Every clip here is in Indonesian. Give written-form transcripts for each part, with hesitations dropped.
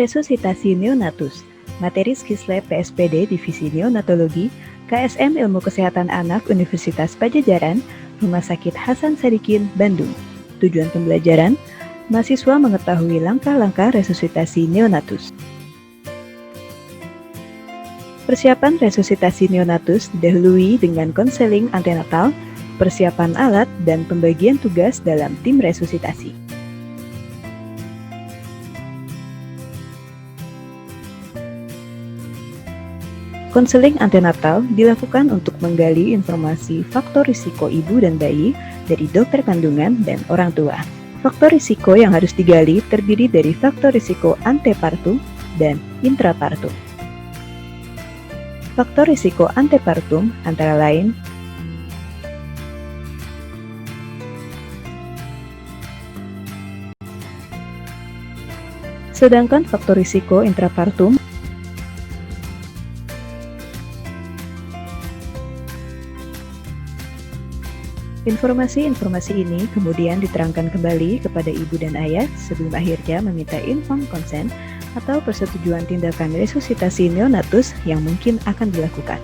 Resusitasi Neonatus, materi Skislab PSPD Divisi Neonatologi, KSM Ilmu Kesehatan Anak Universitas Padjadjaran, Rumah Sakit Hasan Sadikin, Bandung. Tujuan pembelajaran, mahasiswa mengetahui langkah-langkah resusitasi neonatus. Persiapan resusitasi neonatus didahului dengan konseling antenatal, persiapan alat, dan pembagian tugas dalam tim resusitasi. Konseling antenatal dilakukan untuk menggali informasi faktor risiko ibu dan bayi dari dokter kandungan dan orang tua. Faktor risiko yang harus digali terdiri dari faktor risiko antepartum dan intrapartum. Faktor risiko antepartum antara lain sedangkan faktor risiko intrapartum Informasi-informasi ini kemudian diterangkan kembali kepada ibu dan ayah sebelum akhirnya meminta informed consent atau persetujuan tindakan resusitasi neonatus yang mungkin akan dilakukan.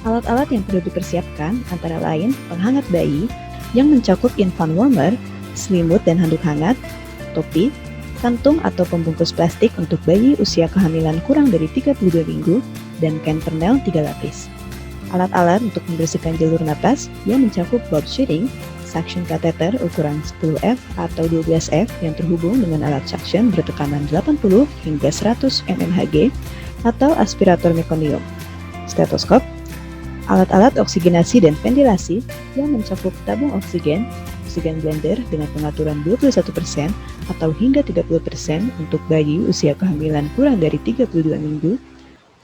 Alat-alat yang perlu dipersiapkan antara lain penghangat bayi yang mencakup infant warmer, selimut dan handuk hangat, topi, kantung atau pembungkus plastik untuk bayi usia kehamilan kurang dari 32 minggu, dan kain pernel 3 lapis. Alat-alat untuk membersihkan jalur napas yang mencakup bulb sheathing, suction catheter ukuran 10F atau 12F yang terhubung dengan alat suction bertekanan 80 hingga 100 mmHg atau aspirator mekonium, stetoskop, alat-alat oksigenasi dan ventilasi yang mencakup tabung oksigen, oksigen blender dengan pengaturan 21% atau hingga 30% untuk bayi usia kehamilan kurang dari 32 minggu,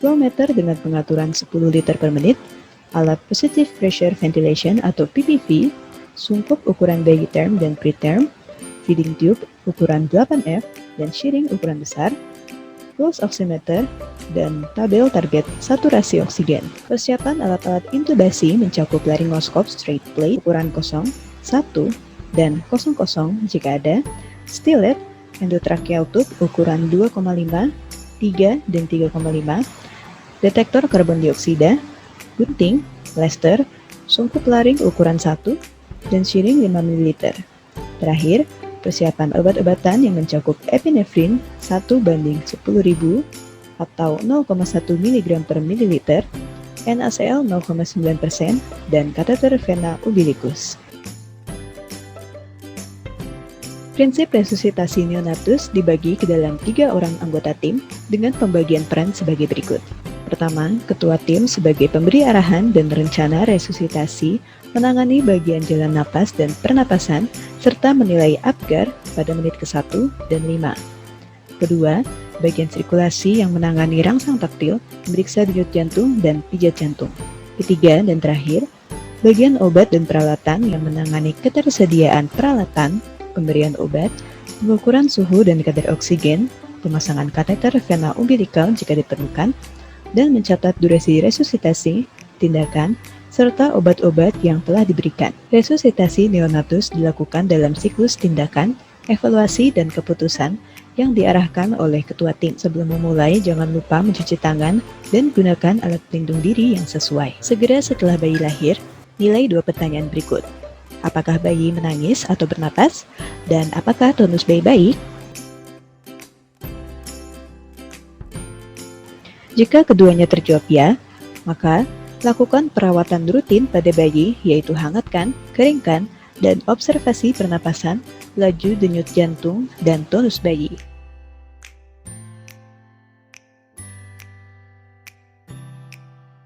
flow meter dengan pengaturan 10 liter per menit, alat positive pressure ventilation atau PPV, sungkup ukuran bayi term dan preterm, feeding tube ukuran 8F dan sheathing ukuran besar, pulse oximeter, dan tabel target saturasi oksigen. Persiapan alat-alat intubasi mencakup laryngoskop straight plate ukuran 0, 1, dan 00 jika ada, stilet, endotracheal tube ukuran 2,5, 3, dan 3,5, detektor karbon dioksida, gunting, plaster, sungkup laring ukuran 1, dan sheathing 5 ml. Terakhir, persiapan obat-obatan yang mencakup epinefrin 1:10.000 atau 0,1 mg per mililiter, NaCl 0,9%, dan kateter vena umbilicus. Prinsip resusitasi neonatus dibagi ke dalam 3 orang anggota tim dengan pembagian peran sebagai berikut. Pertama, ketua tim sebagai pemberi arahan dan rencana resusitasi menangani bagian jalan napas dan pernapasan serta menilai Apgar pada menit ke-1 dan 5. Kedua, bagian sirkulasi yang menangani rangsang taktil, memeriksa denyut jantung dan pijat jantung. Ketiga dan terakhir, bagian obat dan peralatan yang menangani ketersediaan peralatan, pemberian obat, pengukuran suhu dan kadar oksigen, pemasangan kateter vena umbilikal jika diperlukan, dan mencatat durasi resusitasi, tindakan, serta obat-obat yang telah diberikan. Resusitasi neonatus dilakukan dalam siklus tindakan, evaluasi, dan keputusan yang diarahkan oleh ketua tim. Sebelum memulai, jangan lupa mencuci tangan dan gunakan alat pelindung diri yang sesuai. Segera setelah bayi lahir, nilai 2 pertanyaan berikut. Apakah bayi menangis atau bernapas? Dan apakah tonus bayi baik? Jika keduanya terjawab ya, maka lakukan perawatan rutin pada bayi, yaitu hangatkan, keringkan, dan observasi pernapasan, laju denyut jantung, dan tonus bayi.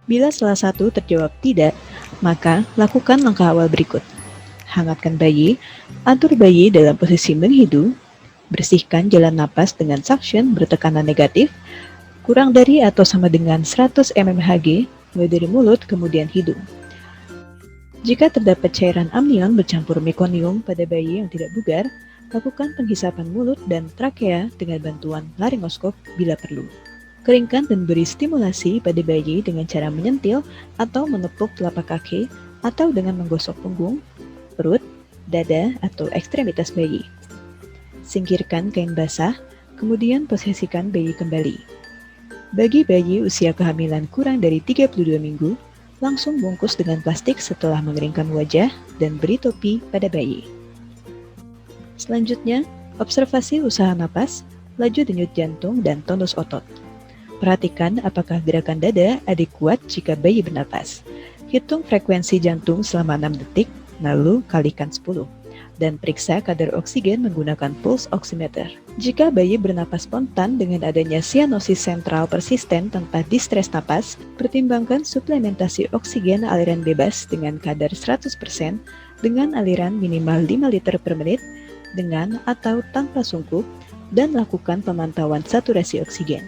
Bila salah satu terjawab tidak, maka lakukan langkah awal berikut. Hangatkan bayi, atur bayi dalam posisi menghidu, bersihkan jalan napas dengan suction bertekanan negatif, kurang dari atau sama dengan 100 mmHg, mulai dari mulut kemudian hidung. Jika terdapat cairan amnion bercampur mekonium pada bayi yang tidak bugar, lakukan penghisapan mulut dan trakea dengan bantuan laryngoskop bila perlu. Keringkan dan beri stimulasi pada bayi dengan cara menyentil atau menepuk telapak kaki atau dengan menggosok punggung, perut, dada, atau ekstremitas bayi. Singkirkan kain basah, kemudian posisikan bayi kembali. Bagi bayi usia kehamilan kurang dari 32 minggu, langsung bungkus dengan plastik setelah mengeringkan wajah dan beri topi pada bayi. Selanjutnya, observasi usaha napas, laju denyut jantung, dan tonus otot. Perhatikan apakah gerakan dada adik kuat jika bayi bernapas. Hitung frekuensi jantung selama 6 detik, lalu kalikan 10. Dan periksa kadar oksigen menggunakan pulse oximeter. Jika bayi bernapas spontan dengan adanya sianosis sentral persisten tanpa distres napas, pertimbangkan suplementasi oksigen aliran bebas dengan kadar 100% dengan aliran minimal 5 liter per menit dengan atau tanpa sungkup dan lakukan pemantauan saturasi oksigen.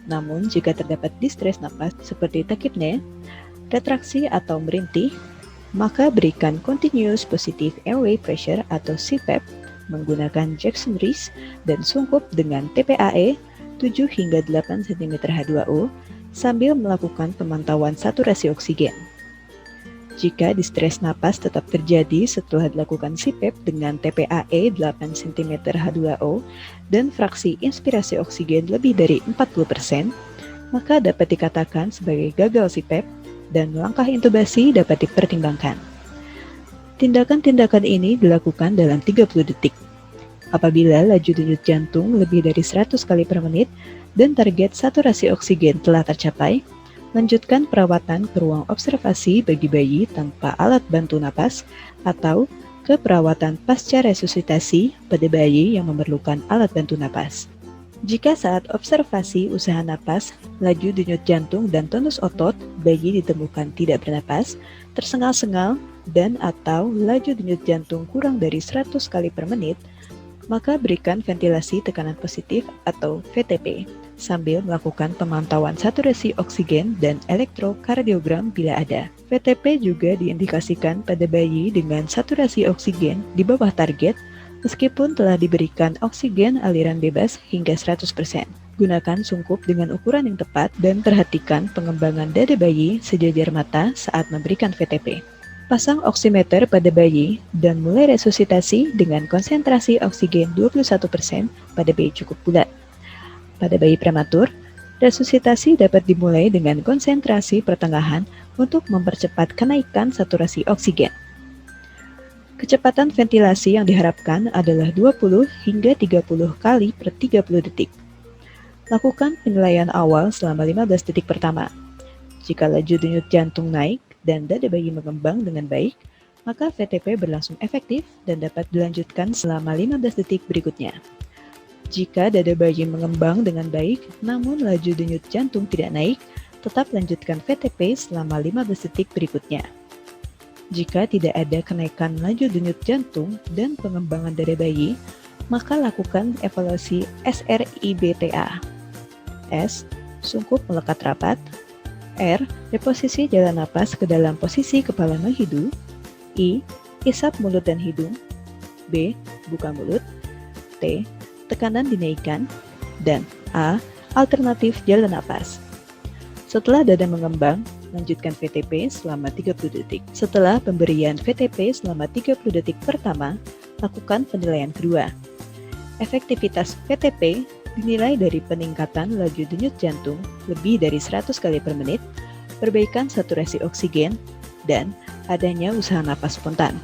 Namun, jika terdapat distres napas seperti takipnea, retraksi atau merintih, maka berikan Continuous Positive Airway Pressure atau CPAP menggunakan Jackson Rees dan sungkup dengan TPAE 7 hingga 8 cm H2O sambil melakukan pemantauan saturasi oksigen. Jika distres napas tetap terjadi setelah dilakukan CPAP dengan TPAE 8 cm H2O dan fraksi inspirasi oksigen lebih dari 40%, maka dapat dikatakan sebagai gagal CPAP dan langkah intubasi dapat dipertimbangkan. Tindakan-tindakan ini dilakukan dalam 30 detik. Apabila laju denyut jantung lebih dari 100 kali per menit dan target saturasi oksigen telah tercapai, lanjutkan perawatan ke ruang observasi bagi bayi tanpa alat bantu napas atau ke perawatan pasca resusitasi pada bayi yang memerlukan alat bantu napas. Jika saat observasi usaha napas, laju denyut jantung dan tonus otot bayi ditemukan tidak bernapas, tersengal-sengal, dan atau laju denyut jantung kurang dari 100 kali per menit, maka berikan ventilasi tekanan positif atau VTP, sambil melakukan pemantauan saturasi oksigen dan elektrokardiogram bila ada. VTP juga diindikasikan pada bayi dengan saturasi oksigen di bawah target, meskipun telah diberikan oksigen aliran bebas hingga 100%. Gunakan sungkup dengan ukuran yang tepat dan perhatikan pengembangan dada bayi sejajar mata saat memberikan VTP. Pasang oximeter pada bayi dan mulai resusitasi dengan konsentrasi oksigen 21% pada bayi cukup bulat. Pada bayi prematur, resusitasi dapat dimulai dengan konsentrasi pertengahan untuk mempercepat kenaikan saturasi oksigen. Kecepatan ventilasi yang diharapkan adalah 20 hingga 30 kali per 30 detik. Lakukan penilaian awal selama 15 detik pertama. Jika laju denyut jantung naik dan dada bayi mengembang dengan baik, maka VTP berlangsung efektif dan dapat dilanjutkan selama 15 detik berikutnya. Jika dada bayi mengembang dengan baik, namun laju denyut jantung tidak naik, tetap lanjutkan VTP selama 15 detik berikutnya. Jika tidak ada kenaikan laju denyut jantung dan pengembangan dada bayi, maka lakukan evaluasi SRIBTA. S. Sungkup melekat rapat. R. Reposisi jalan napas ke dalam posisi kepala menghidu. I. Isap mulut dan hidung. B. Buka mulut. T. Tekanan dinaikkan. Dan A. Alternatif jalan napas. Setelah dada mengembang, lanjutkan VTP selama 30 detik. Setelah pemberian VTP selama 30 detik pertama, lakukan penilaian kedua. Efektivitas VTP dinilai dari peningkatan laju denyut jantung lebih dari 100 kali per menit, perbaikan saturasi oksigen, dan adanya usaha napas spontan.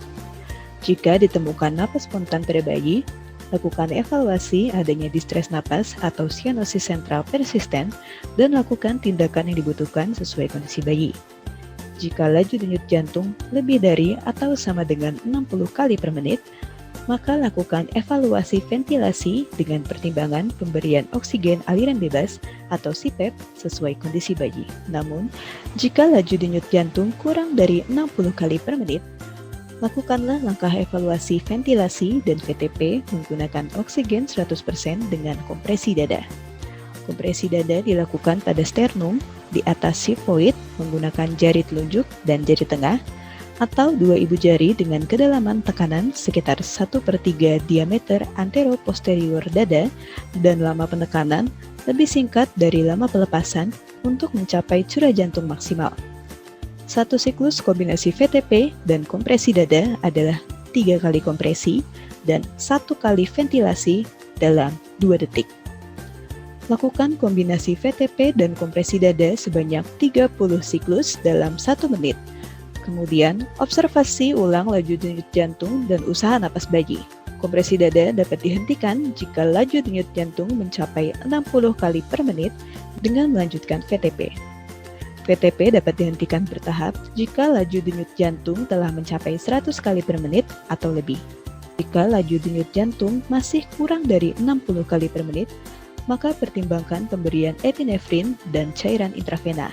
Jika ditemukan napas spontan pada bayi, lakukan evaluasi adanya distres napas atau sianosis sentral persisten dan lakukan tindakan yang dibutuhkan sesuai kondisi bayi. Jika laju denyut jantung lebih dari atau sama dengan 60 kali per menit, maka lakukan evaluasi ventilasi dengan pertimbangan pemberian oksigen aliran bebas atau CPAP sesuai kondisi bayi. Namun, jika laju denyut jantung kurang dari 60 kali per menit, lakukanlah langkah evaluasi ventilasi dan VTP menggunakan oksigen 100% dengan kompresi dada. Kompresi dada dilakukan pada sternum di atas sifoid menggunakan jari telunjuk dan jari tengah, atau dua ibu jari dengan kedalaman tekanan sekitar 1/3 diameter antero-posterior dada dan lama penekanan lebih singkat dari lama pelepasan untuk mencapai curah jantung maksimal. Satu siklus kombinasi VTP dan kompresi dada adalah 3 kali kompresi, dan 1 kali ventilasi dalam 2 detik. Lakukan kombinasi VTP dan kompresi dada sebanyak 30 siklus dalam 1 menit. Kemudian, observasi ulang laju denyut jantung dan usaha napas bayi. Kompresi dada dapat dihentikan jika laju denyut jantung mencapai 60 kali per menit dengan melanjutkan VTP. VTP dapat dihentikan bertahap jika laju denyut jantung telah mencapai 100 kali per menit atau lebih. Jika laju denyut jantung masih kurang dari 60 kali per menit, maka pertimbangkan pemberian epinefrin dan cairan intravena.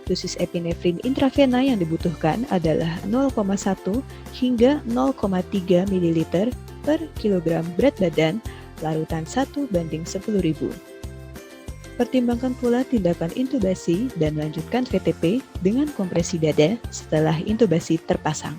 Dosis epinefrin intravena yang dibutuhkan adalah 0,1 hingga 0,3 ml per kilogram berat badan, larutan 1:10.000. Pertimbangkan pula tindakan intubasi dan lanjutkan VTP dengan kompresi dada setelah intubasi terpasang.